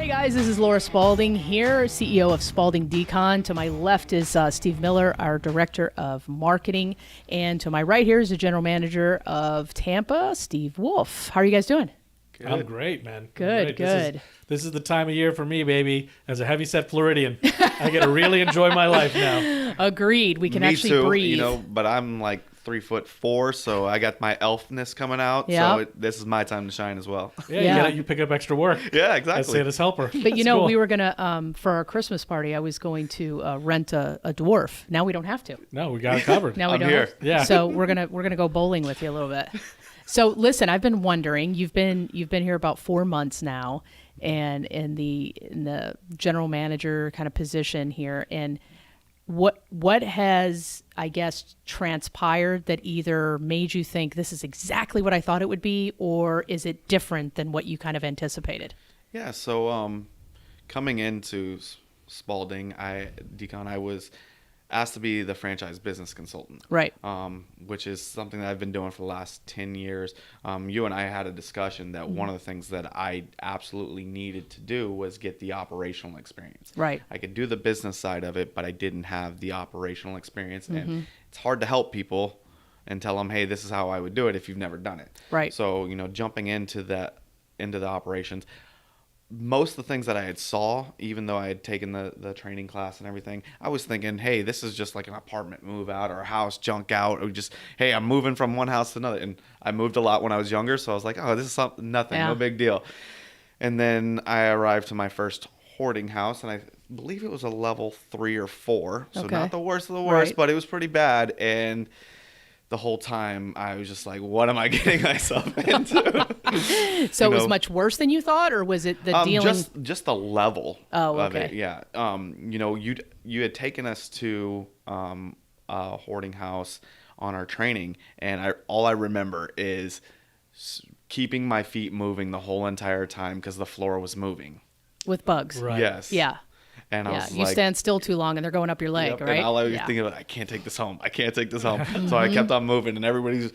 Guys, this is Laura Spalding here, CEO of Spalding Decon. To my left is Steve Miller, our Director of Marketing. And to my right here is the General Manager of Tampa, Steve Wolf. How are you guys doing? Good. I'm great, man. Good. This is the time of year for me, baby. As a heavyset Floridian, I get to really enjoy my life now. Agreed. We can Me actually too, breathe. You know, but I'm like 3'4", so I got my elfness coming out. Yeah. So this is my time to shine as well. Yeah. You pick up extra work. Yeah, As exactly. Santa's helper. But you know, cool. we were going to, for our Christmas party, I was going to rent a dwarf. Now we don't have to. No, we got it covered. Now we I'm don't. here. Yeah. So we're gonna go bowling with you a little bit. So listen, I've been wondering. You've been here about 4 months now, and in the general manager kind of position here. And what has, I guess, transpired that either made you think this is exactly what I thought it would be, or is it different than what you kind of anticipated? Yeah, so coming into Spalding, Decon, I was asked to be the franchise business consultant. Right. Which is something that I've been doing for the last 10 years. You and I had a discussion that one of the things that I absolutely needed to do was get the operational experience. Right. I could do the business side of it, but I didn't have the operational experience. And it's hard to help people and tell them, hey, this is how I would do it if you've never done it. Right. So, jumping into the operations, most of the things that I had saw, even though I had taken the training class and everything, I was thinking, hey, this is just like an apartment move out or a house junk out, or just, hey, I'm moving from one house to another. And I moved a lot when I was younger, so I was like, oh, this is nothing, no big deal. And then I arrived to my first hoarding house, and I believe it was a level 3 or 4, so not the worst of the worst, but it was pretty bad. And the whole time I was just like, what am I getting myself into? So it was much worse than you thought, or was it the dealing? Just the level of it. Okay. Yeah. You had taken us to a hoarding house on our training, and all I remember is keeping my feet moving the whole entire time because the floor was moving. With bugs. Right. Yes. Yeah. And I was You like, stand still too long and they're going up your leg, right? And all I was thinking about, I can't take this home. So I kept on moving, and everybody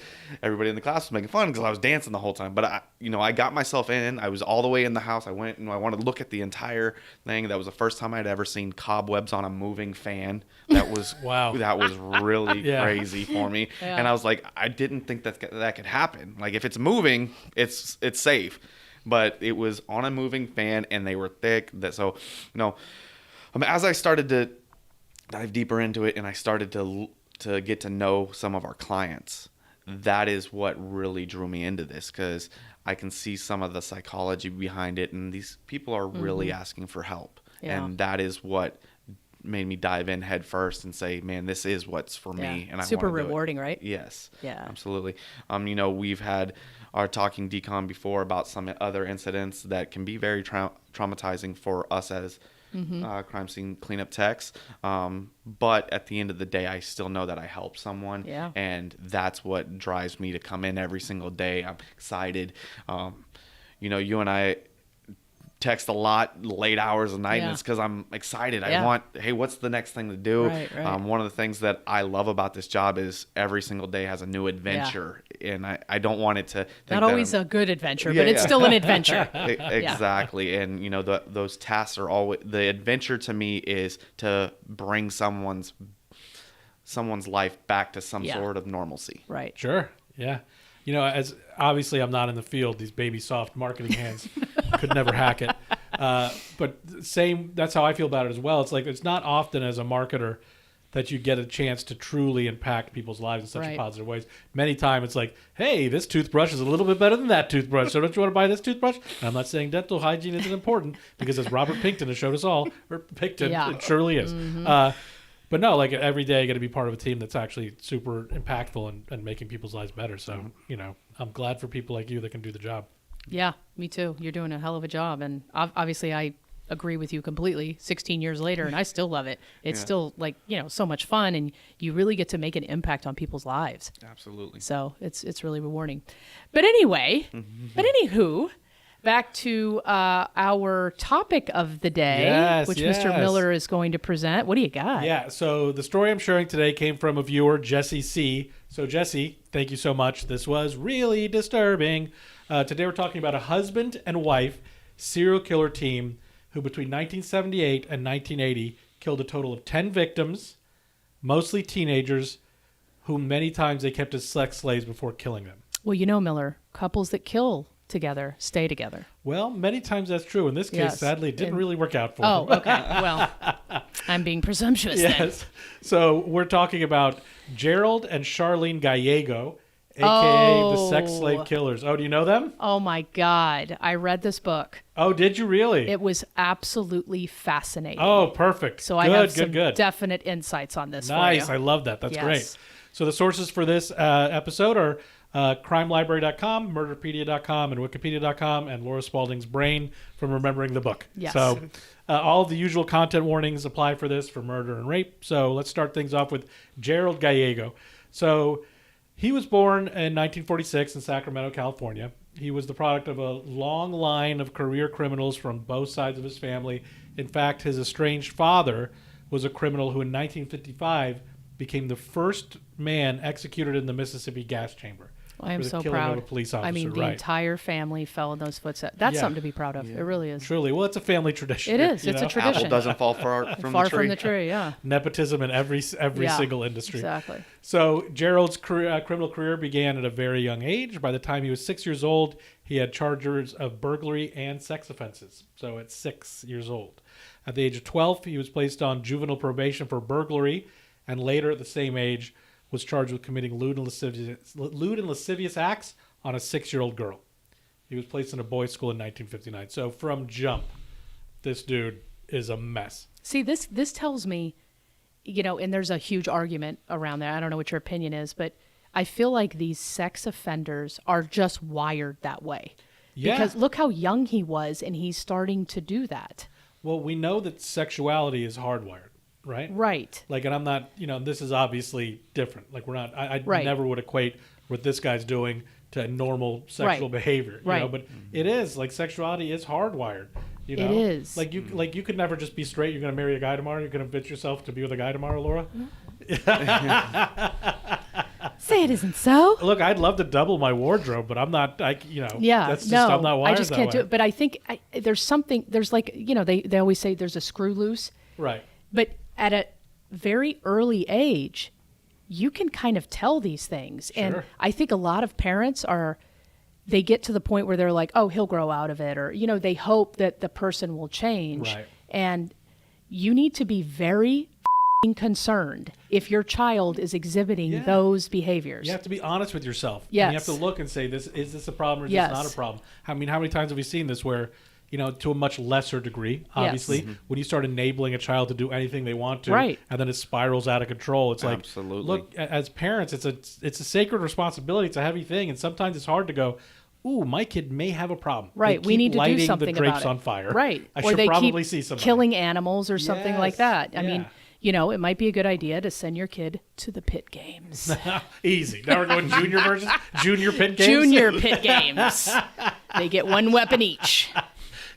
in the class was making fun because I was dancing the whole time. But I got myself in. I was all the way in the house. I went and I wanted to look at the entire thing. That was the first time I'd ever seen cobwebs on a moving fan. That was Wow. That was really crazy for me. Yeah. And I was like, I didn't think that could happen. Like, if it's moving, it's safe. But it was on a moving fan, and they were thick. As I started to dive deeper into it and I started to get to know some of our clients, that is what really drew me into this, because I can see some of the psychology behind it, and these people are really asking for help. Yeah. And that is what made me dive in head first and say, man, this is what's for me. And I super wanna do it. rewarding, right? Yes. Yeah. Absolutely. We've had our talking decon before about some other incidents that can be very traumatizing for us as crime scene cleanup techs. But at the end of the day, I still know that I helped someone. Yeah. And that's what drives me to come in every single day. I'm excited. You and I text a lot late hours of night, and it's because I'm excited. I want, hey, what's the next thing to do? Right. One of the things that I love about this job is every single day has a new adventure, and I don't want it to think Not always a good adventure, but it's yeah. still an adventure. Exactly. And those tasks are always, the adventure to me is to bring someone's life back to some sort of normalcy. Right. Sure. Yeah. As obviously I'm not in the field, these baby soft marketing hands could never hack it. But that's how I feel about it as well. It's like, it's not often as a marketer that you get a chance to truly impact people's lives in such a positive ways. Many times it's like, hey, this toothbrush is a little bit better than that toothbrush, so don't you want to buy this toothbrush? And I'm not saying dental hygiene isn't important, because as Robert Pinkton has showed us all, or Picton, it surely is. But no, like, every day I got to be part of a team that's actually super impactful and making people's lives better. So, I'm glad for people like you that can do the job. Yeah, me too. You're doing a hell of a job. And obviously I agree with you completely 16 years later, and I still love it. It's still so much fun, and you really get to make an impact on people's lives. Absolutely. So it's really rewarding. But anywho, back to our topic of the day, which Mr. Miller is going to present. What do you got? Yeah, so the story I'm sharing today came from a viewer, Jesse C. So Jesse, thank you so much. This was really disturbing. Today we're talking about a husband and wife serial killer team who between 1978 and 1980 killed a total of 10 victims, mostly teenagers, whom many times they kept as sex slaves before killing them. Well, Miller, couples that kill together stay together. Well, many times that's true. In this case, Yes. sadly, it didn't really work out for Oh, them. okay. Well, I'm being presumptuous then. Yes. So we're talking about Gerald and Charlene Gallego, a.k.a. the sex slave killers. Oh, do you know them? Oh, my God. I read this book. Oh, did you really? It was absolutely fascinating. Oh, perfect. So I have some definite insights on this Nice. for you. I love that. That's Yes. great. So the sources for this episode are crimelibrary.com, murderpedia.com, and wikipedia.com, and Laura Spalding's brain from remembering the book. Yes. So all of the usual content warnings apply for this for murder and rape. So let's start things off with Gerald Gallego. So he was born in 1946 in Sacramento, California. He was the product of a long line of career criminals from both sides of his family. In fact, his estranged father was a criminal who in 1955 became the first man executed in the Mississippi gas chamber. I am for the so killing proud. of a police officer. I mean, the right. entire family fell in those footsteps. That's Yeah. something to be proud of. It really is. Truly. Well, it's a family tradition. It is. you It's know? a tradition. Apple doesn't fall far from Far the tree. from the tree, yeah. Nepotism in every Yeah, single industry. Exactly. So Gerald's criminal career began at a very young age. By the time he was 6 years old, he had charges of burglary and sex offenses. So at 6 years old. At the age of 12, he was placed on juvenile probation for burglary, and later at the same age was charged with committing lewd and lascivious acts on a 6-year-old girl. He was placed in a boys' school in 1959. So from jump, this dude is a mess. See, this tells me, and there's a huge argument around that. I don't know what your opinion is, but I feel like these sex offenders are just wired that way. Yeah. Because look how young he was, and he's starting to do that. Well, we know that sexuality is hardwired, right? Right. Like, and I'm not, this is obviously different. Like, we're not, I Right. never would equate what this guy's doing to normal sexual Right. behavior, Right. but it is, like, sexuality is hardwired, It is. Like, you could never just be straight. You're going to marry a guy tomorrow. You're going to bitch yourself to be with a guy tomorrow, Laura? Say it isn't so. Look, I'd love to double my wardrobe, but I'm not, Yeah, that's just, no, I'm not wired I just that can't way. do it. But I think there's something, there's like, they always say there's a screw loose. Right. But at a very early age, you can kind of tell these things. And Sure. I think a lot of parents they get to the point where they're like, oh, he'll grow out of it. Or, they hope that the person will change. Right. And you need to be very concerned if your child is exhibiting those behaviors. You have to be honest with yourself. Yes. And you have to look and say, is this a problem or is Yes. this not a problem? I mean, how many times have we seen this where, to a much lesser degree, obviously, Yes. when you start enabling a child to do anything they want to, Right. and then it spirals out of control, it's like, Absolutely. look, as parents, it's a sacred responsibility. It's a heavy thing, and sometimes it's hard to go, ooh, my kid may have a problem. Right, They we keep need to do lighting something the drapes about it. on fire. Right, I or should they probably keep see somebody. killing animals or something like Yes, that. I mean, it might be a good idea to send your kid to the pit games. Easy. Now we're going junior versions, junior pit games. Junior pit games. They get one weapon each.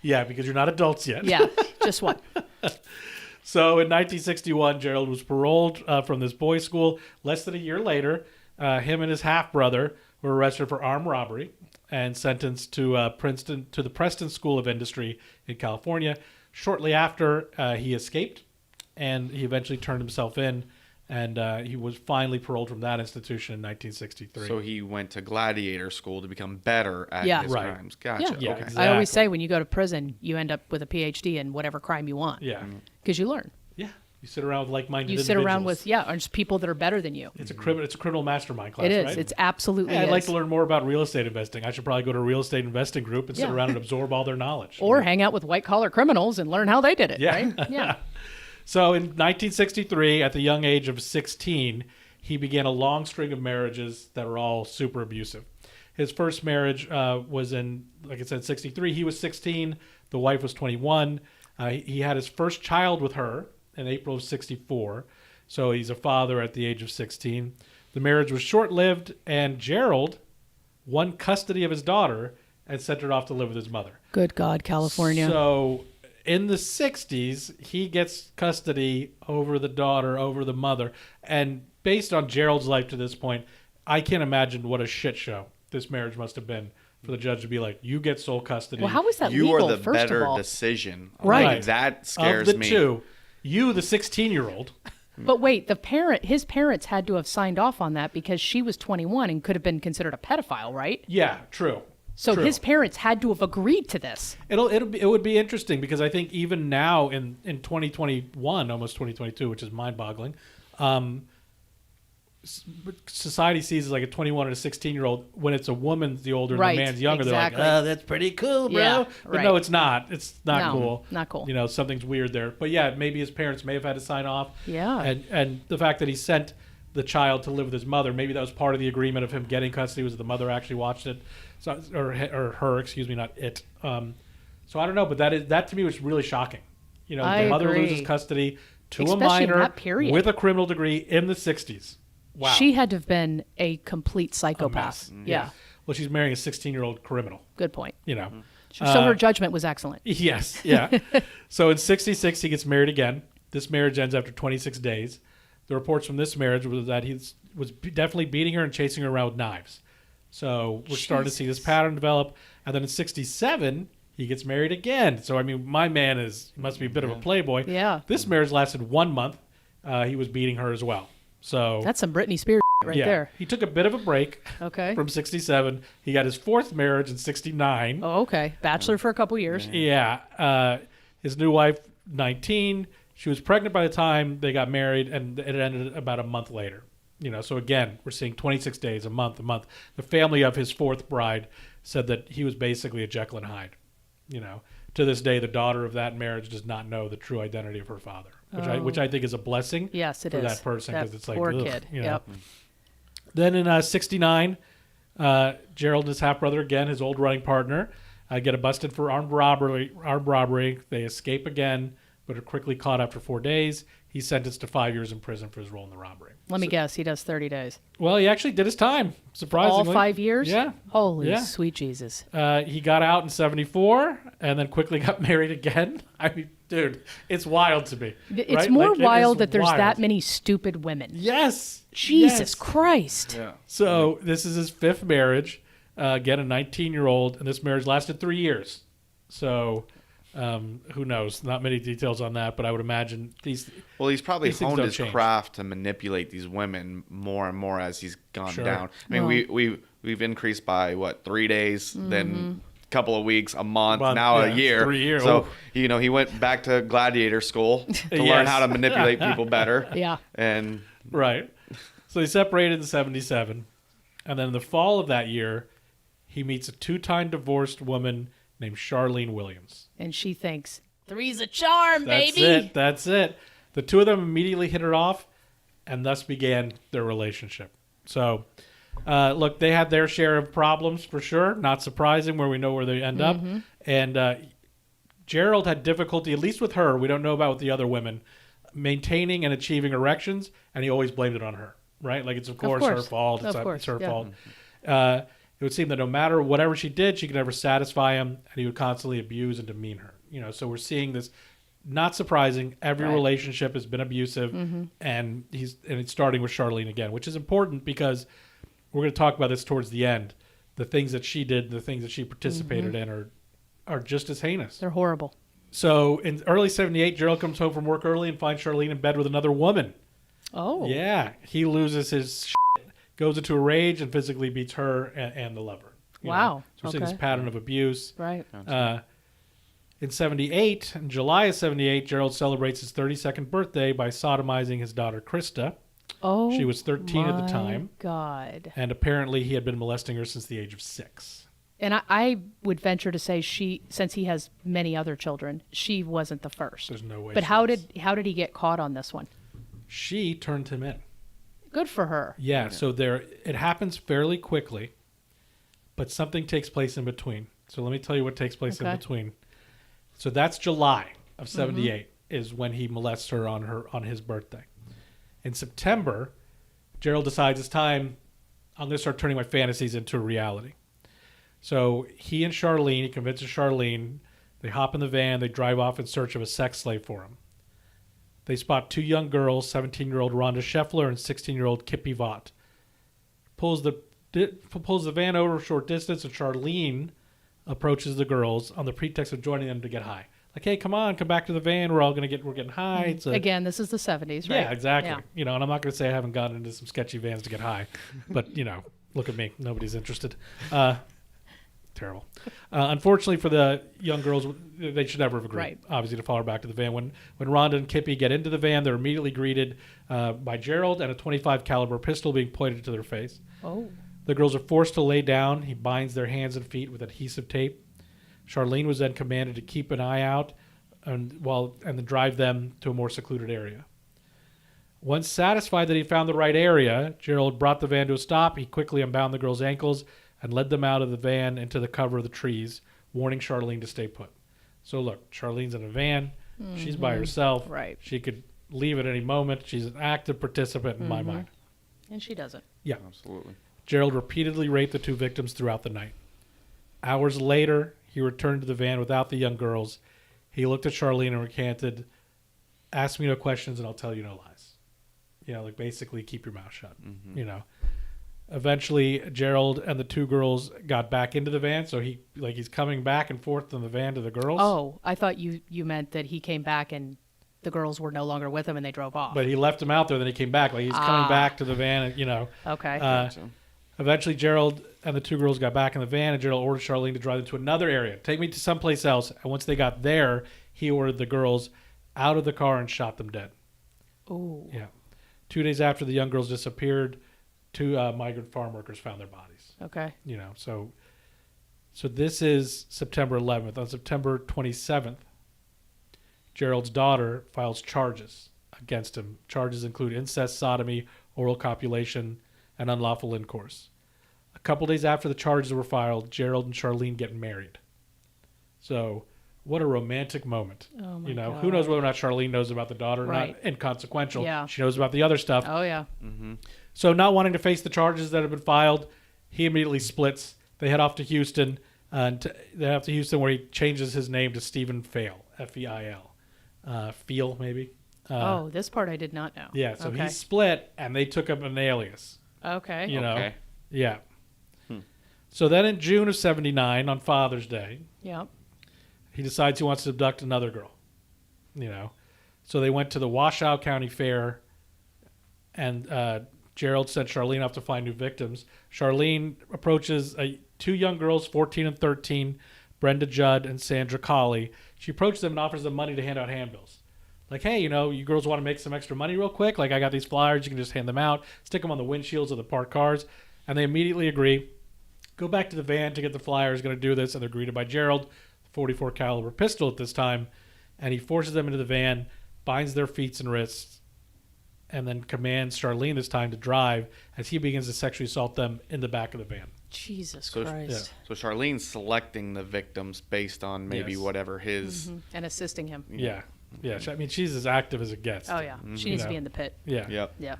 Yeah, because you're not adults yet. Yeah, just one. So in 1961, Gerald was paroled from this boys' school. Less than a year later, him and his half-brother were arrested for armed robbery and sentenced to the Preston School of Industry in California. Shortly after, he escaped, and he eventually turned himself in, and he was finally paroled from that institution in 1963. So he went to gladiator school to become better at Yeah. his Right. crimes. Gotcha. Yeah, Okay. exactly. I always say when you go to prison, you end up with a PhD in whatever crime you want. Yeah. Because you learn. Yeah. You sit around with like-minded You individuals. sit around with, or just people that are better than you. It's a criminal mastermind class, It is. right? It's absolutely Hey, I'd is. like to learn more about real estate investing. I should probably go to a real estate investing group and sit Yeah. around and absorb all their knowledge. Or hang out with white-collar criminals and learn how they did it, Yeah. right? Yeah. So in 1963, at the young age of 16, he began a long string of marriages that were all super abusive. His first marriage was in, like I said, 63. He was 16. The wife was 21. He had his first child with her in April of 64. So he's a father at the age of 16. The marriage was short-lived, and Gerald won custody of his daughter and sent her off to live with his mother. Good God, California. So in the 60s, he gets custody over the daughter, over the mother. And based on Gerald's life to this point, I can't imagine what a shit show this marriage must have been for the judge to be like, you get sole custody. Well, how is that You legal, are the first better of all? decision. Right. Like, that scares of the me. two, you, the 16-year-old. But wait, his parents had to have signed off on that because she was 21 and could have been considered a pedophile, right? Yeah, true. So True. his parents had to have agreed to this. It would be interesting because I think even now in 2021, almost 2022, which is mind-boggling, society sees as like a 21 and a 16-year-old. When it's a woman, the older, Right, and the man's younger. exactly. They're like, "Oh, that's pretty cool, bro." Yeah, But right. no, it's not. It's not No, cool. not cool. You know, something's weird there. But yeah, maybe his parents may have had to sign off. Yeah. And the fact that he sent the child to live with his mother, maybe that was part of the agreement of him getting custody, was that the mother actually watched it, so, or her, excuse me, not it. So I don't know, but that to me was really shocking. You know, I the mother agree. loses custody to Especially a in minor that period. with a criminal degree in the 60s. Wow. She had to have been a complete A psychopath. mess. Yeah. Well, she's marrying a 16-year-old criminal, Good point. you know. So her judgment was excellent. Yes, yeah. So in 66, he gets married again. This marriage ends after 26 days. The reports from this marriage was that he was definitely beating her and chasing her around with knives. So we're starting to see this pattern develop. And then in 67, he gets married again. So, I mean, my man must be a bit of a playboy. Yeah. This marriage lasted 1 month. He was beating her as well. So That's some Britney Spears right there. He took a bit of a break Okay. from 67. He got his fourth marriage in 69. Oh, okay. Bachelor for a couple years. Yeah. His new wife, 19. She was pregnant by the time they got married, and it ended about a month later. You know, so again, we're seeing 26 days, a month. The family of his fourth bride said that he was basically a Jekyll and Hyde. You know, to this day, the daughter of that marriage does not know the true identity of her father, which I think is a blessing. Yes, it for is. that person, because it's like, poor ugh, kid. you know. Yep. Then in 69, Gerald and his half-brother, again, his old running partner, get busted for armed robbery. They escape again, but are quickly caught after 4 days. He's sentenced to 5 years in prison for his role in the robbery. Let me guess. He does 30 days. Well, he actually did his time, surprisingly. All 5 years? Yeah. Holy Yeah. sweet Jesus. He got out in 74 and then quickly got married again. I mean, dude, it's wild to me. It's right? more Like, it wild is that there's wild. that many stupid women. Yes. Jesus Yes. Christ. Yeah. So this is his fifth marriage. Again, a 19-year-old, and this marriage lasted 3 years. So who knows? Not many details on that, but I would imagine these. Well, he's probably These things honed don't his change. craft to manipulate these women more and more as he's gone Sure. down. I mean, Well- we've increased by 3 days, then a couple of weeks, a month, Month, now yeah, a year. 3 years. So Oof. he went back to gladiator school to learn Yes. how to manipulate people better. Yeah. And Right. So they separated in 77. And then in the fall of that year, he meets a 2-time divorced woman named Charlene Williams. And she thinks, three's a charm, That's baby. it. That's it. The two of them immediately hit it off, and thus began their relationship. So, look, they had their share of problems for sure. Not surprising where we know where they end up. And Gerald had difficulty, at least with her, we don't know about with the other women, maintaining and achieving erections, and he always blamed it on her, right? Like, it's of course her fault. Of course, It's her yeah. fault. It would seem that no matter whatever she did, she could never satisfy him, and he would constantly abuse and demean her. You know, so we're seeing this. Not surprising. Every Right. relationship has been abusive, and it's starting with Charlene again, which is important because we're going to talk about this towards the end. The things that she did, the things that she participated in, are just as heinous. They're horrible. So in early '78, Gerald comes home from work early and finds Charlene in bed with another woman. Oh. Yeah, he loses his shit, goes into a rage, and physically beats her and the lover. You Wow. know? So we're seeing Okay. this pattern of abuse. Right. In '78, in July of '78, Gerald celebrates his 32nd birthday by sodomizing his daughter Krista. Oh. She was 13 at the my time, God. and apparently he had been molesting her since the age of 6. And I would venture to say since he has many other children, she wasn't the first. There's no way. But she how was. did he get caught on this one? She turned him in? Good for her. Yeah. So it happens fairly quickly, but something takes place in between. So let me tell you what takes place in Okay. between. So that's July of '78 is when he molests her on his birthday. In September, Gerald decides it's time. I'm going to start turning my fantasies into a reality. So he convinces Charlene, they hop in the van, they drive off in search of a sex slave for him. They spot 2 young girls, 17-year-old Rhonda Scheffler and 16-year-old Kippy Vaught. Pulls the pulls the van over a short distance, and Charlene approaches the girls on the pretext of joining them to get high. Like, hey, come back to the van. We're getting high. It's Again, this is the 70s, right? Yeah, exactly. Yeah. You know, and I'm not going to say I haven't gotten into some sketchy vans to get high, but, you know, look at me. Nobody's interested. Terrible. Unfortunately for the young girls, they should never have agreed, Right. obviously, to follow her back to the van. When Rhonda and Kippy get into the van, they're immediately greeted by Gerald and a .25 caliber pistol being pointed to their face. Oh. The girls are forced to lay down. He binds their hands and feet with adhesive tape. Charlene was then commanded to keep an eye out and then drive them to a more secluded area. Once satisfied that he found the right area, Gerald brought the van to a stop. He quickly unbound the girls' ankles and led them out of the van into the cover of the trees, warning Charlene to stay put. So look, Charlene's in a van. Mm-hmm. She's by herself. Right. She could leave at any moment. She's an active participant in my mind. And she doesn't. Yeah. Absolutely. Gerald repeatedly raped the two victims throughout the night. Hours later, he returned to the van without the young girls. He looked at Charlene and recanted, "Ask me no questions and I'll tell you no lies." You know, like basically keep your mouth shut, you know. Eventually, Gerald and the two girls got back into the van, so he's coming back and forth from the van to the girls. Oh, I thought you meant that he came back and the girls were no longer with him and they drove off. But he left them out there, then he came back. Like he's coming back to the van, and, you know. Okay. Gotcha. Eventually, Gerald and the two girls got back in the van, and Gerald ordered Charlene to drive them to another area. Take me to someplace else. And once they got there, he ordered the girls out of the car and shot them dead. Oh. Yeah. 2 days after the young girls disappeared, two migrant farm workers found their bodies. Okay. You know, so this is September 11th. On September 27th, Gerald's daughter files charges against him. Charges include incest, sodomy, oral copulation, and unlawful intercourse. A couple days after the charges were filed, Gerald and Charlene get married. So, what a romantic moment. Oh my you know, God. who knows whether or not Charlene knows about the daughter? Right. Not inconsequential. Yeah. She knows about the other stuff. Oh, yeah. So, not wanting to face the charges that have been filed, he immediately splits. They head off to Houston, where he changes his name to Stephen Fail, F-E-I-L. Feel, maybe. This part I did not know. Yeah, so okay. he split, and they took up an alias. Okay. You know? Okay. Yeah. So then in June of 79, on Father's Day, Yep. he decides he wants to abduct another girl. You know? So they went to the Washoe County Fair, and Gerald sent Charlene off to find new victims. Charlene approaches two young girls, 14 and 13, Brenda Judd and Sandra Colley. She approaches them and offers them money to hand out handbills. Like, hey, you know, you girls want to make some extra money real quick? Like, I got these flyers. You can just hand them out, stick them on the windshields of the parked cars. And they immediately agree. Go back to the van to get the flyers, going to do this. And they're greeted by Gerald, 44 caliber pistol at this time. And he forces them into the van, binds their feet and wrists, and then commands Charlene this time to drive as he begins to sexually assault them in the back of the van. Jesus So- Christ. So Charlene's selecting the victims based on maybe Yes. whatever his. And assisting him. Yeah. Yeah. I mean, she's as active as it gets. Oh, yeah. She needs to know. be in the pit. Yeah. Yep. Yeah.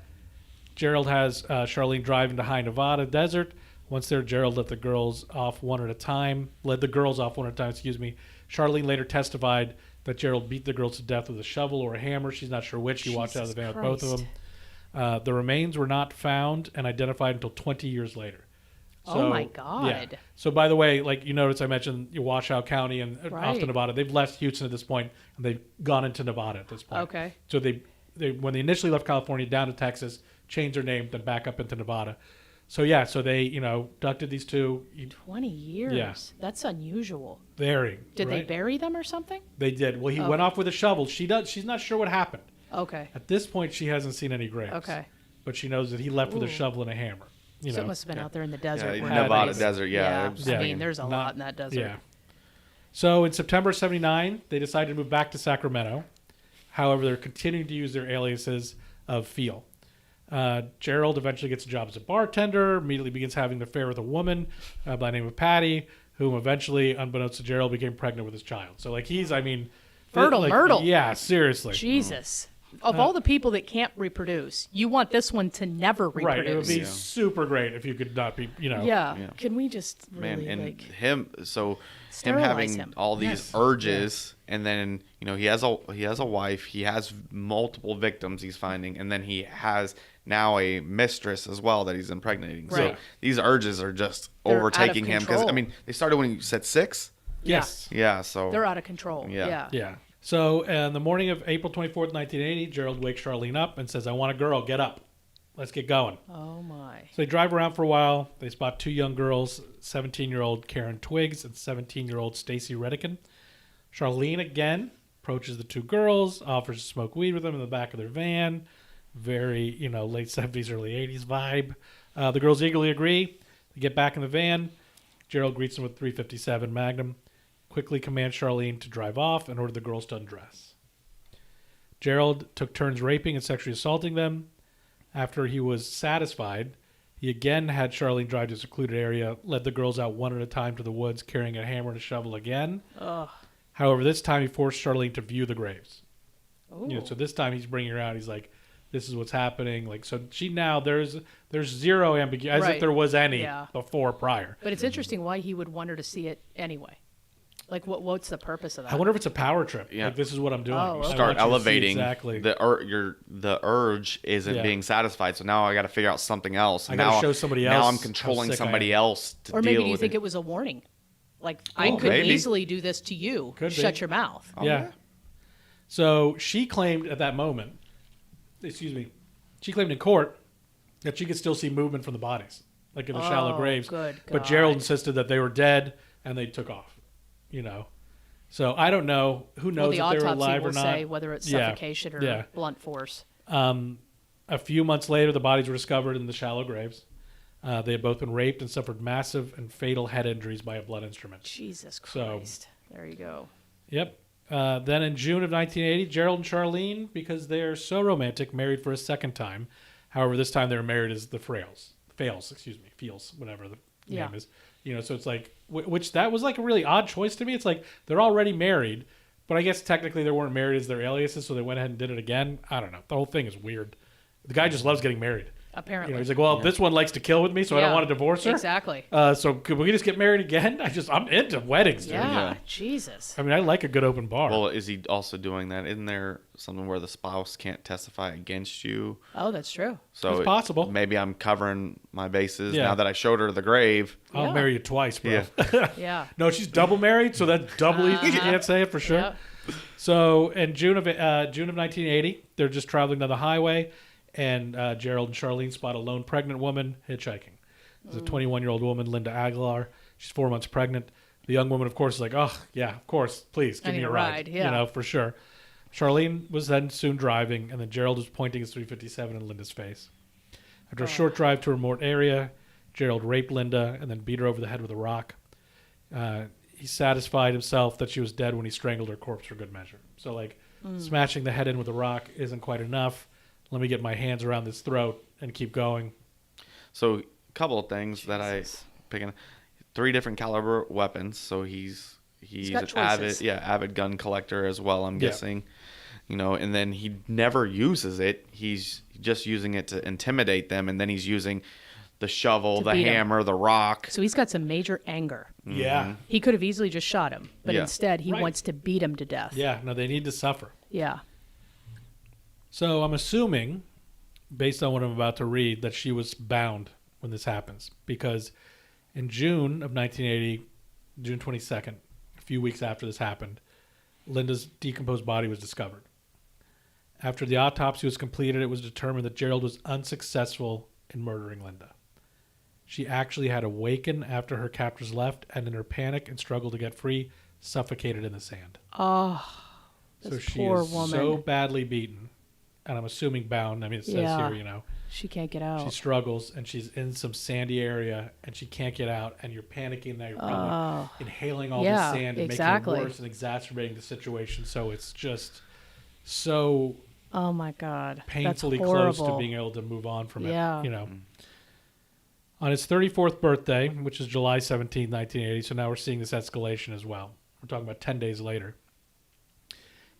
Gerald has Charlene driving to High Nevada desert. Once there, Gerald led the girls off one at a time. Charlene later testified that Gerald beat the girls to death with a shovel or a hammer. She's not sure which. She walked out of the van with both of them. The remains were not found and identified until 20 years later. Oh, my God. Yeah. So, by the way, like you notice, I mentioned Washoe County and off Right. to Nevada. They've left Houston at this point, and they've gone into Nevada at this point. Okay. So they when they initially left California down to Texas, changed their name, then back up into Nevada. So yeah, so they abducted these two. 20 years. Yeah. That's unusual. Very. Did they right? bury them or something? They did. Well, he went off with a shovel. She's not sure what happened. Okay. At this point, she hasn't seen any graves. Okay. But she knows that he left with a Ooh. shovel and a hammer. You So know. it must have been out there in the desert. Yeah, where Nevada everybody's- desert, yeah. I mean, there's a lot in that desert. Yeah. So in September 79, they decided to move back to Sacramento. However, they're continuing to use their aliases of Feel. Gerald eventually gets a job as a bartender, immediately begins having an affair with a woman by the name of Patty, whom eventually, unbeknownst to Gerald, became pregnant with his child. So, like, Fertile Myrtle. Yeah, seriously. Jesus. Of all the people that can't reproduce, you want this one to never reproduce. Right. It would be Yeah. super great if you could not be, Yeah. Yeah. Can we just Man, really, and like... him sterilize having him. all these Yes. urges, and then he has a wife, he has multiple victims he's finding, and then he has now a mistress as well that he's impregnating. So Right. these urges are just They're overtaking out of him. Because, I control. mean, they started when you said 6? Yes. Yeah, so. They're out of control. Yeah. Yeah. Yeah. So, on the morning of April 24th, 1980, Gerald wakes Charlene up and says, "I want a girl. Get up. Let's get going." Oh my. So they drive around for a while. They spot two young girls, 17-year-old Karen Twiggs and 17-year-old Stacy Redican. Charlene again approaches the two girls, offers to smoke weed with them in the back of their van. Very, late 70s, early 80s vibe. The girls eagerly agree. They get back in the van. Gerald greets them with .357 Magnum, quickly commands Charlene to drive off and order the girls to undress. Gerald took turns raping and sexually assaulting them. After he was satisfied, he again had Charlene drive to a secluded area, led the girls out one at a time to the woods, carrying a hammer and a shovel again. Ugh. However, this time he forced Charlene to view the graves. Ooh. So this time he's bringing her out. He's like, "This is what's happening." Like, so she now there's zero ambiguity, as if Right. there was any Yeah. before prior. But it's interesting why he would want her to see it anyway. Like, what's the purpose of that? I wonder if it's a power trip. Yeah. Like, this is what I'm doing. Oh, I okay. want you Start to see elevating exactly. the urge isn't Yeah. being satisfied, so now I got to figure out something else. I gotta Now show somebody Now else I'm how controlling sick I somebody am. else to Or deal maybe do you with think it. it was a warning? Like, I Oh, could maybe. easily do this to you. Could be. Shut your mouth. Oh, Yeah. So she claimed at that moment, she claimed in court that she could still see movement from the bodies, like in the shallow Oh, graves. good But God. Gerald insisted that they were dead and they took off. So I don't know. Who knows Well, the if they were autopsy alive will or not? say whether it's Yeah. suffocation or Yeah. blunt force. A few months later, the bodies were discovered in the shallow graves. They had both been raped and suffered massive and fatal head injuries by a blood instrument. Jesus So- Christ. There you go. Yep. Then in June of 1980, Gerald and Charlene, because they're so romantic, married for a second time. However, this time they were married as the Feels, whatever the Yeah. name is. So it's like, which that was like a really odd choice to me. It's like they're already married, but I guess technically they weren't married as their aliases, so they went ahead and did it again. I don't know. The whole thing is weird. The guy just loves getting married. Apparently. He's like, well, this one likes to kill with me, so I don't Yeah. want to divorce her. Exactly. So could we just get married again? I'm into weddings, dude. Yeah. Yeah. Jesus. I mean, I like a good open bar. Well, is he also doing that? Isn't there something where the spouse can't testify against you? Oh, that's true. So It's possible. Maybe I'm covering my bases Yeah. now that I showed her the grave. I'll Yeah. marry you twice, bro. Yeah. Yeah. No, she's double married, so that's doubly. You can't say it for sure. Yeah. So in June of 1980, they're just traveling down the highway, and Gerald and Charlene spot a lone pregnant woman hitchhiking. It's a 21-year-old woman, Linda Aguilar. She's 4 months pregnant. The young woman, of course, is like, "Oh, yeah, of course, please give I me need a a ride." ride, yeah. For sure. Charlene was then soon driving, and then Gerald was pointing his .357 in Linda's face. After a short drive to a remote area, Gerald raped Linda and then beat her over the head with a rock. He satisfied himself that she was dead when he strangled her corpse for good measure. So, like, smashing the head in with a rock isn't quite enough. Let me get my hands around this throat and keep going. So a couple of things that I Jesus. picking 3 different caliber weapons. So he's got an choices. avid gun collector as well, I'm Yeah. guessing. And then he never uses it. He's just using it to intimidate them, and then he's using the shovel, To the beat 'em. hammer, the rock. So he's got some major anger. Yeah. He could have easily just shot him, but Yeah. instead he Right. wants to beat him to death. Yeah, no, they need to suffer. Yeah. So I'm assuming, based on what I'm about to read, that she was bound when this happens. Because in June of 1980, June 22nd, a few weeks after this happened, Linda's decomposed body was discovered. After the autopsy was completed, it was determined that Gerald was unsuccessful in murdering Linda. She actually had awakened after her captors left, and in her panic and struggle to get free, suffocated in the sand. Oh, So this she poor is woman. so badly beaten, and I'm assuming bound. I mean, it says Yeah. here, She can't get out. she struggles, and she's in some sandy area, and she can't get out, and you're panicking now. You're probably inhaling all Yeah, the sand and exactly. making it worse and exacerbating the situation. So it's just so Oh my God. painfully That's close horrible. to being able to move on from Yeah. it. On his 34th birthday, which is July 17, 1980, so now we're seeing this escalation as well. We're talking about 10 days later.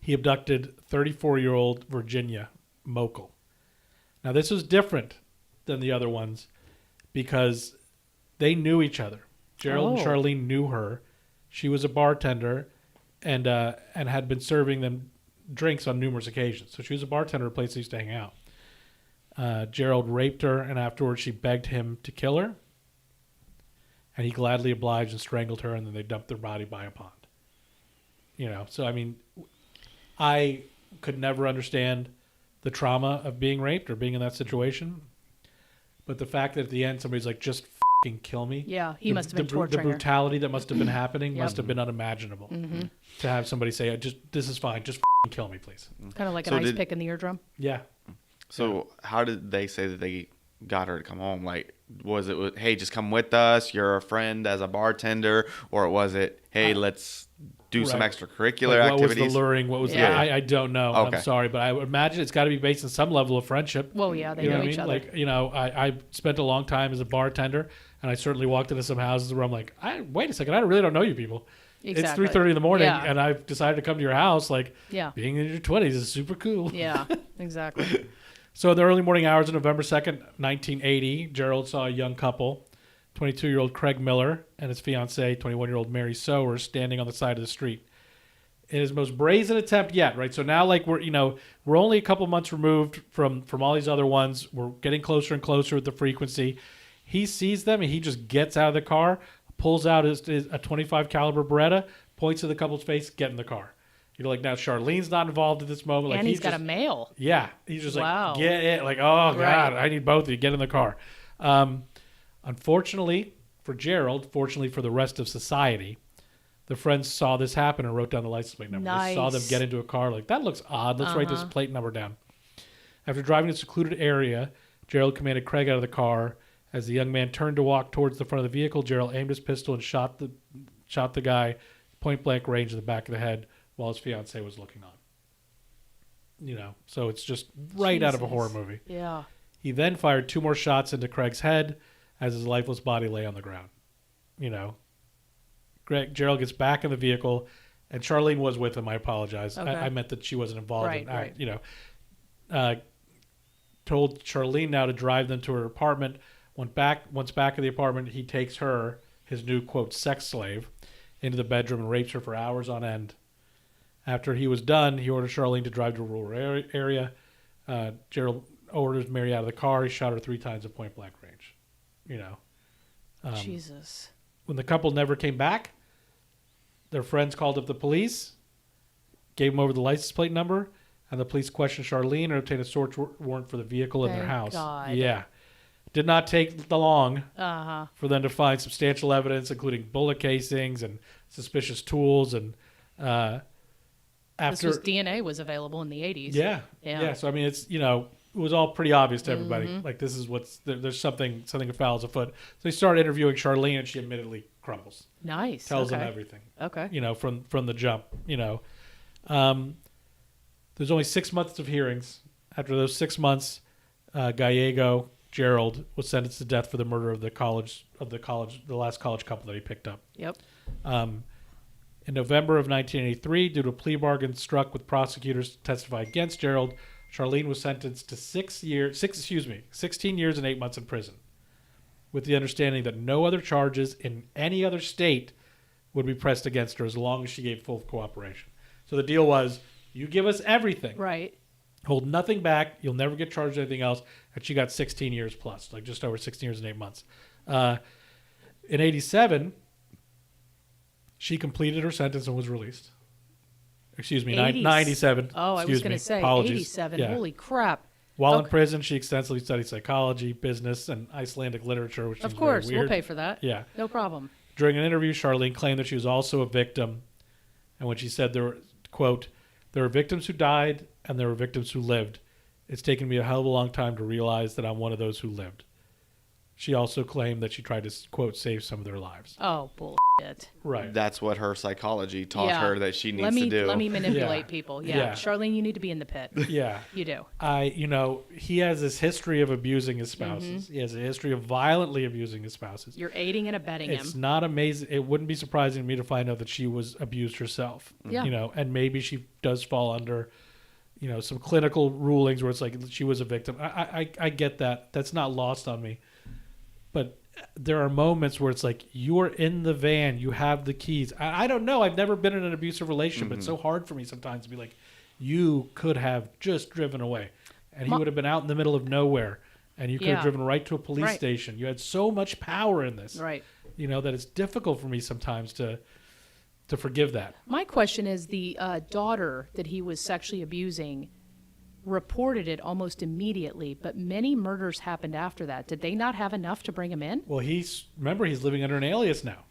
He abducted 34-year-old Virginia Mokel. Now, this was different than the other ones because they knew each other. Gerald and Oh. Charlene knew her. She was a bartender and had been serving them drinks on numerous occasions. So she was a bartender at a place they used to hang out. Gerald raped her, and afterwards she begged him to kill her. And he gladly obliged and strangled her, and then they dumped their body by a pond. So I mean, I could never understand the trauma of being raped or being in that situation. But the fact that at the end somebody's like, just fucking kill me. Yeah, he must have been torturing the her. brutality that must have been happening must have been unimaginable. To have somebody say, this is fine, just fucking kill me, please. Kind of like an ice pick in the eardrum. Yeah. So how did they say that they got her to come home? Like, was it, hey, just come with us, you're a friend as a bartender? Or was it, hey, let's do some extracurricular activities? What was the luring? What was I don't know. Okay. I'm sorry, but I would imagine it's got to be based on some level of friendship. Well, yeah, they know each other. Like, I spent a long time as a bartender, and I certainly walked into some houses where I'm like, wait a second, I really don't know you people. Exactly. It's 3:30 in the morning, and I've decided to come to your house. Like, being in your 20s is super cool. Yeah, exactly. So in the early morning hours of November 2nd, 1980, Gerald saw a young couple, 22-year-old Craig Miller and his fiancée, 21-year-old Mary Sowers, standing on the side of the street. In his most brazen attempt yet, right? So now, like, we're only a couple months removed from all these other ones. We're getting closer and closer with the frequency. He sees them and he just gets out of the car, pulls out a 25 caliber Beretta, points to the couple's face, get in the car. Like, now Charlene's not involved at this moment. And like, he's got a mail. Yeah. He's just like, get it. Like, oh, God, I need both of you. Get in the car. Unfortunately for Gerald, fortunately for the rest of society, the friends saw this happen and wrote down the license plate number. Nice. They saw them get into a car. Like, that looks odd. Let's write this plate number down. After driving to a secluded area, Gerald commanded Craig out of the car. As the young man turned to walk towards the front of the vehicle, Gerald aimed his pistol and shot the guy point-blank range in the back of the head while his fiancée was looking on. So it's just right out of a horror movie. Yeah. He then fired 2 more shots into Craig's head as his lifeless body lay on the ground. Gerald gets back in the vehicle, and Charlene was with him. I apologize. Okay. I meant that she wasn't involved. Told Charlene now to drive them to her apartment. Once back at the apartment, he takes her, his new, quote, sex slave, into the bedroom and rapes her for hours on end. After he was done, he ordered Charlene to drive to a rural area. Gerald orders Mary out of the car. He shot her 3 times at point-blank range. Jesus. When the couple never came back, their friends called up the police, gave them over the license plate number, and the police questioned Charlene and obtained a search warrant for the vehicle in their house. God. Yeah. Did not take long for them to find substantial evidence, including bullet casings and suspicious tools. And DNA was available in the 80s. Yeah. So I mean, it's it was all pretty obvious to everybody. Like, this is there's something foul is afoot. So they started interviewing Charlene, and she admittedly crumbles. Nice. Tells them everything. Okay. From the jump. There's only 6 months of hearings. After those 6 months, Gallego, Gerald, was sentenced to death for the murder of the last college couple that he picked up. Yep. In November of 1983, due to a plea bargain struck with prosecutors to testify against Gerald, Charlene was sentenced to 16 years and 8 months in prison, with the understanding that no other charges in any other state would be pressed against her as long as she gave full cooperation. So the deal was, you give us everything. Right. Hold nothing back. You'll never get charged with anything else. And she got 16 years plus, like just over 16 years and 8 months. In 87, she completed her sentence and was released. Excuse me, 97. Oh, I was going to say Apologies. 87. Yeah. Holy crap. While in prison, she extensively studied psychology, business, and Icelandic literature, which is very weird. Of course, we'll pay for that. Yeah. No problem. During an interview, Charlene claimed that she was also a victim. And when she said there were, quote, there were victims who died and there were victims who lived. It's taken me a hell of a long time to realize that I'm one of those who lived. She also claimed that she tried to, quote, save some of their lives. Oh, bullshit. Right. That's what her psychology taught her that she needs to do. Let me manipulate people. Yeah. Charlene, you need to be in the pit. Yeah. You do. He has this history of abusing his spouses. He has a history of violently abusing his spouses. You're aiding and abetting him. It's not amazing. It wouldn't be surprising to me to find out that she was abused herself. Yeah. And maybe she does fall under, some clinical rulings where it's like she was a victim. I get that. That's not lost on me. But there are moments where it's like, you are in the van, you have the keys. I don't know. I've never been in an abusive relationship, but it's so hard for me sometimes to be like, you could have just driven away. and he would have been out in the middle of nowhere, and you could have Yeah. driven right to a police Right. station. You had so much power in this, Right. that it's difficult for me sometimes to forgive that. My question is the daughter that he was sexually abusing reported it almost immediately, but many murders happened after that. Did they not have enough to bring him in? Well, remember he's living under an alias now.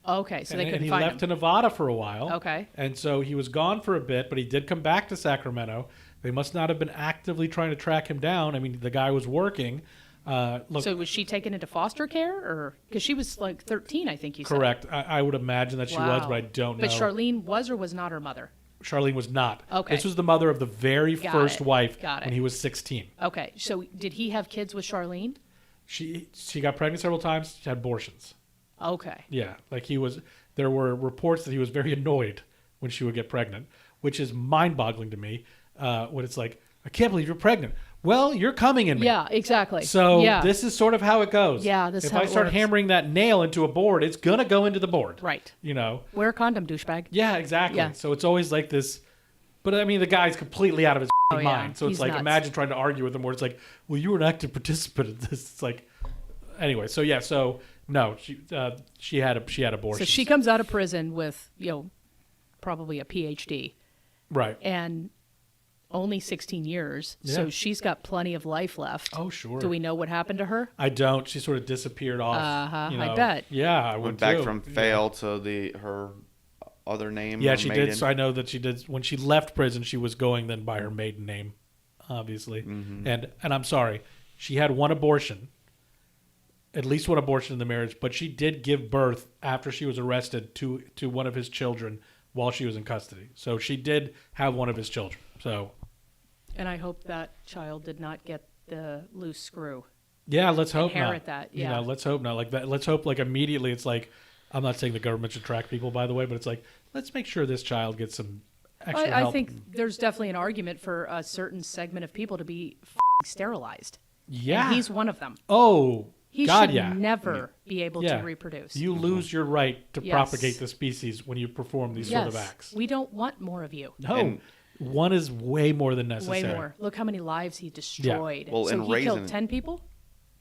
Okay, so they and couldn't he find left him. to Nevada for a while. Okay. And so he was gone for a bit, but he did come back to Sacramento. They must not have been actively trying to track him down. I mean, the guy was working. Look, So was she taken into foster care, or because she was like 13, I think you said. correct. I would imagine that she was, Wow. but I don't know. But Charlene was or was not her mother? Charlene was not. Okay. This was the mother of the very Got first it. wife Got it. when he was 16. Okay, so did he have kids with Charlene? She got pregnant several times. She had abortions. Okay. Yeah, like there were reports that he was very annoyed when she would get pregnant, which is mind-boggling to me. When it's like, I can't believe you're pregnant. Well, you're coming in me. Yeah, exactly. So yeah. this is sort of how it goes. Yeah, this is if how I it start works. hammering that nail into a board, it's gonna go into the board. Right. Wear a condom, douchebag. Yeah, exactly. Yeah. So it's always like this. But I mean, the guy's completely out of his Oh, yeah. mind. So it's He's like, nuts. imagine trying to argue with him where it's like, well, you were an active participant in this. It's like, anyway. So yeah. So no, she had abortions. So she comes out of prison with, probably a PhD right. and only 16 years. Yeah. So she's got plenty of life left. Oh sure. Do we know what happened to her? I don't. She sort of disappeared off. I bet. Yeah, I would Went back too. from fail to her other name. Yeah, or she maiden. did. So I know that she did. When she left prison, she was going then by her maiden name, obviously. Mm-hmm. And I'm sorry, she had one abortion, at least one abortion in the marriage, but she did give birth after she was arrested to one of his children while she was in custody. So she did have one of his children. So And I hope that child did not get the loose screw. yeah, let's hope Inherit not. that, You yeah. know, let's hope not. Like that. Let's hope like immediately. It's like, I'm not saying the government should track people, by the way, but it's like, let's make sure this child gets some extra I help. think there's definitely an argument for a certain segment of people to be sterilized. Yeah. And he's one of them. Oh, He God, should yeah. never be able Yeah. to reproduce. You lose your right to Yes. propagate the species when you perform these sort of Yes. acts. We don't want more of you. No, And- one is way more than necessary. Way more. Look how many lives he destroyed. Well, so and he killed raising- 10 people,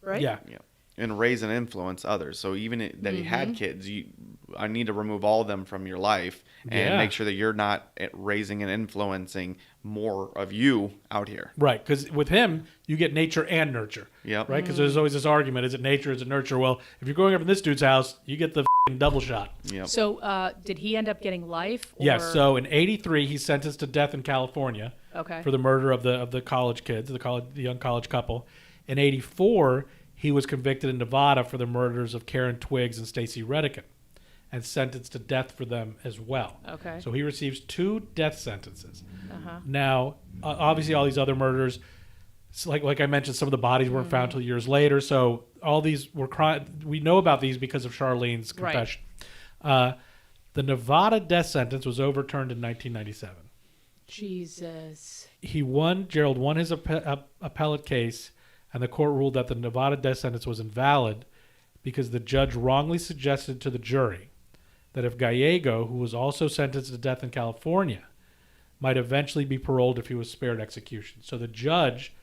right? Yeah. Yeah. And raise and influence others. So even that he Mm-hmm. had kids, I need to remove all of them from your life and Yeah. make sure that you're not raising and influencing more of you out here. Right, because with him, you get nature and nurture. Yep. Right, because there's always this argument: is it nature? Is it nurture? Well, if you're growing up in this dude's house, you get the f***ing double shot. Yep. So did he end up getting life? Or... Yes. So in '83, he's sentenced to death in California Okay. for the murder of the college kids, the young college couple. In '84, he was convicted in Nevada for the murders of Karen Twiggs and Stacy Redican, and sentenced to death for them as well. Okay. So he receives 2 death sentences. Uh-huh. Now, obviously, all these other murders, so like I mentioned, some of the bodies weren't found till years later. So all these were we know about these because of Charlene's Right. confession. The Nevada death sentence was overturned in 1997. Jesus. Gerald won his appellate case, and the court ruled that the Nevada death sentence was invalid because the judge wrongly suggested to the jury that if Gallego, who was also sentenced to death in California, might eventually be paroled if he was spared execution. So the judge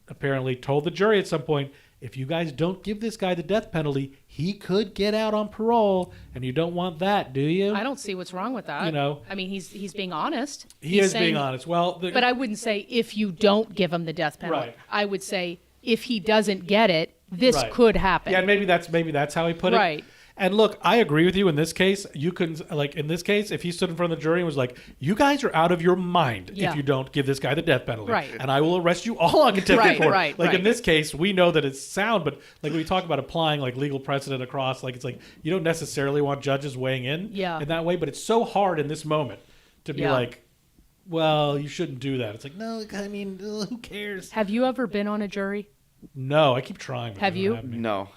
apparently told the jury at some point, if you guys don't give this guy the death penalty, he could get out on parole, and you don't want that, do you? I don't see what's wrong with that. You know. I mean, he's being honest. He He's is being saying- honest. Well, But I wouldn't say if you don't give him the death penalty. Right. I would say if he doesn't get it, this Right. could happen. Yeah, maybe that's how he put it. Right. And look, I agree with you in this case. You can, like, in this case, if he stood in front of the jury and was like, you guys are out of your mind Yeah. if you don't give this guy the death penalty. Right. And I will arrest you all on contempt Right, of court. right, like, in right. this case, we know that it's sound, but, like, when we talk about applying, like, legal precedent across, like, it's like, you don't necessarily want judges weighing in Yeah. that way, but it's so hard in this moment to be Yeah. like, well, you shouldn't do that. It's like, no, I mean, who cares? Have you ever been on a jury? No, I keep trying. but Have they you? don't have me. No.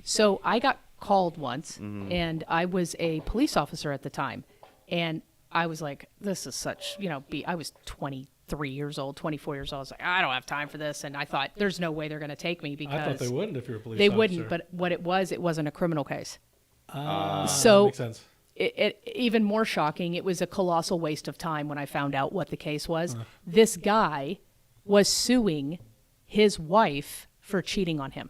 So I got called once, Mm-hmm. and I was a police officer at the time, and I was like, "This is such, I was 23 years old, 24 years old. I was like, I don't have time for this, and I thought, there's no way they're going to take me because I thought they wouldn't if you were a police they officer. wouldn't. But what it wasn't a criminal case. That So makes sense. it even more shocking. It was a colossal waste of time when I found out what the case was. This guy was suing his wife for cheating on him.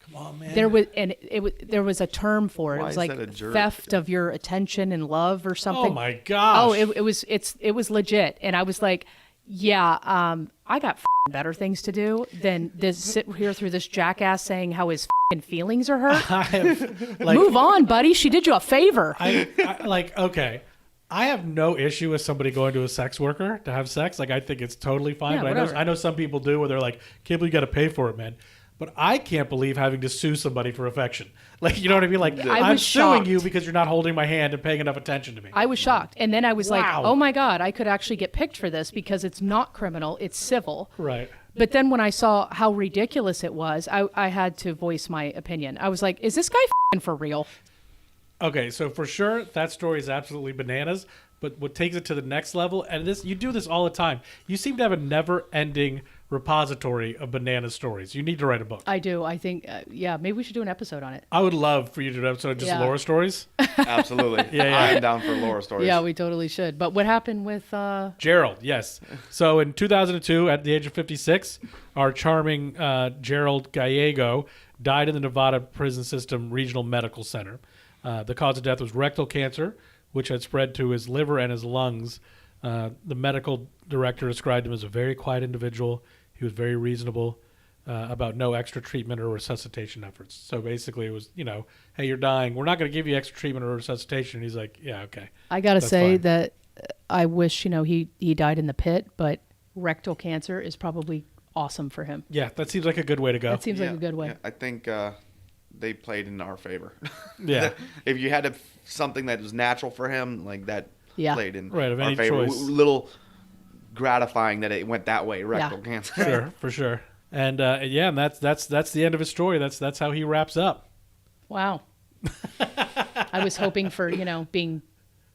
Come on, man. There was a term for it. Why It was is like that a jerk? theft of your attention and love or something. Oh my gosh. Oh, it was legit, and I was like, yeah, I got better things to do than this sit here through this jackass saying how his feelings are hurt. I have, like, Move on, buddy. She did you a favor. Okay. I have no issue with somebody going to a sex worker to have sex. Like, I think it's totally fine. Yeah, but whatever. I know some people do where they're like, can't believe you got to pay for it, man. But I can't believe having to sue somebody for affection. Like, you know what I mean? Like, I I'm was suing shocked. you because you're not holding my hand and paying enough attention to me. I was shocked. And then I was like, Wow. oh my God, I could actually get picked for this because it's not criminal, it's civil. Right. But then when I saw how ridiculous it was, I had to voice my opinion. I was like, is this guy for real? Okay, so for sure, that story is absolutely bananas. But what takes it to the next level, and this you do this all the time, you seem to have a never-ending repository of banana stories. You need to write a book. I do. I think, maybe we should do an episode on it. I would love for you to do an episode of just Yeah. Laura stories. Absolutely. Yeah. I am down for Laura stories. Yeah, we totally should. But what happened with... Gerald, yes. So in 2002, at the age of 56, our charming Gerald Gallego died in the Nevada Prison System Regional Medical Center. The cause of death was rectal cancer, which had spread to his liver and his lungs. The medical director described him as a very quiet individual. He was very reasonable about no extra treatment or resuscitation efforts. So basically it was, hey, you're dying. We're not going to give you extra treatment or resuscitation. And he's like, yeah, okay. I got to That's say fine. that I wish, he died in the pit, but rectal cancer is probably awesome for him. Yeah, that seems like a good way to go. That seems like a good way. Yeah, I think they played in our favor. Yeah. If you had something that was natural for him, like that Yeah. played in Right, of our any favor. choice. Little gratifying that it went that way, rectal cancer. Sure, for sure. And and that's the end of his story. That's how he wraps up. Wow. I was hoping for, being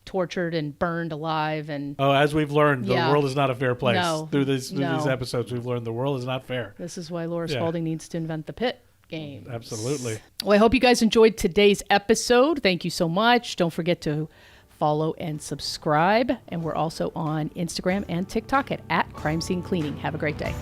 tortured and burned alive and Oh, as we've learned, the Yeah. world is not a fair place. No. Through these No. episodes, we've learned the world is not fair. this is why Laura Yeah. Spalding needs to invent the pit game. Absolutely. Well, I hope you guys enjoyed today's episode. Thank you so much. Don't forget to follow and subscribe. And we're also on Instagram and TikTok at Crime Scene Cleaning. Have a great day.